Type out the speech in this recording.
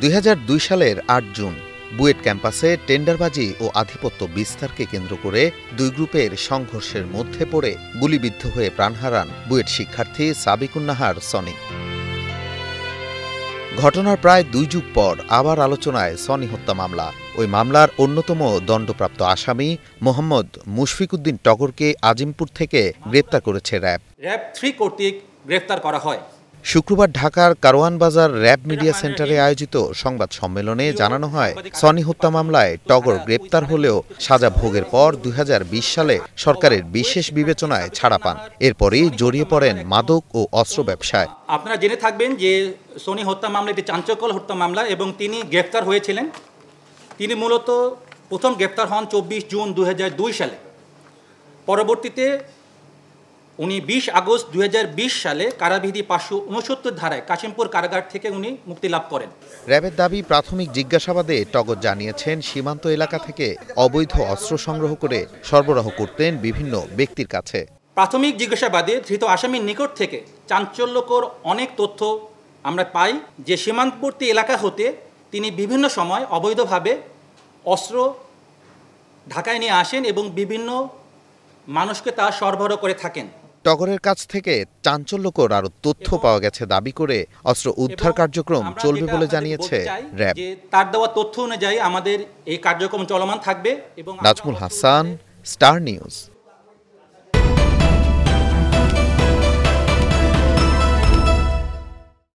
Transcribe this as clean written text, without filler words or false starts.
2002 সালের ৮ জুন বুয়েট ক্যাম্পাসে টেন্ডারবাজি ও আধিপত্য বিস্তারকে কেন্দ্র করে দুই গ্রুপের সংঘর্ষের মধ্যে পড়ে গুলিবিদ্ধ হয়ে প্রাণ হারান বুয়েট শিক্ষার্থী সাবিকুন নাহার সনি। ঘটনার প্রায় ২ যুগ পর আবার আলোচনায় সনি হত্যা মামলা। ওই মামলার অন্যতম দণ্ডপ্রাপ্ত আসামি মোহাম্মদ মুশফিক উদ্দিন টগরকে আজিমপুর থেকে গ্রেপ্তার করেছে র্যাব 3 কর্তৃক গ্রেফতার করা হয়। শুক্রবার ঢাকার কারওয়ান বাজার র্যাব মিডিয়া সেন্টারে আয়োজিত সংবাদ সম্মেলনে জানানো হয়, সনি হত্যা মামলায় টগর গ্রেপ্তার হলেও সাজা ভোগের পর ২০২০ সালে সরকারের বিশেষ বিবেচনায় ছাড়া পান। এরপরই জড়িয়ে পড়েন মাদক ও অস্ত্র ব্যবসায়। আপনারা জেনে থাকবেন যে সনি হত্যা মামলা একটি চাঞ্চল্যকর হত্যা মামলা এবং তিনি গ্রেফতার হয়েছিলেন। তিনি মূলত প্রথম গ্রেফতার হন ২৪ জুন ২০০২ সালে। পরবর্তীতে উনি ২০ আগস্ট ২০২০ সালে কারাবিধি ৫৬৯ ধারায় কাশিমপুর কারাগার থেকে উনি মুক্তি লাভ করেন। র্যাবের দাবি, প্রাথমিক জিজ্ঞাসাবাদে টগর জানিয়েছেন সীমান্ত এলাকা থেকে অবৈধ অস্ত্র সংগ্রহ করে সরবরাহ করতেন বিভিন্ন ব্যক্তির কাছে। প্রাথমিক জিজ্ঞাসাবাদে ধৃত আসামির নিকট থেকে চাঞ্চল্যকর অনেক তথ্য আমরা পাই যে সীমান্তবর্তী এলাকা হতে তিনি বিভিন্ন সময় অবৈধভাবে অস্ত্র ঢাকায় নিয়ে আসেন এবং বিভিন্ন মানুষকে তা সরবরাহ করে থাকেন। টগরের কাছ থেকে চাঞ্চল্যকর আরও তথ্য পাওয়া গেছে দাবি করে অস্ত্র উদ্ধার কার্যক্রম চলবে বলে জানিয়েছে র্যাব। তার দেওয়া তথ্য অনুযায়ী আমাদের এই কার্যক্রম চলমান থাকবে। এবং নাজমুল হাসান, স্টার নিউজ।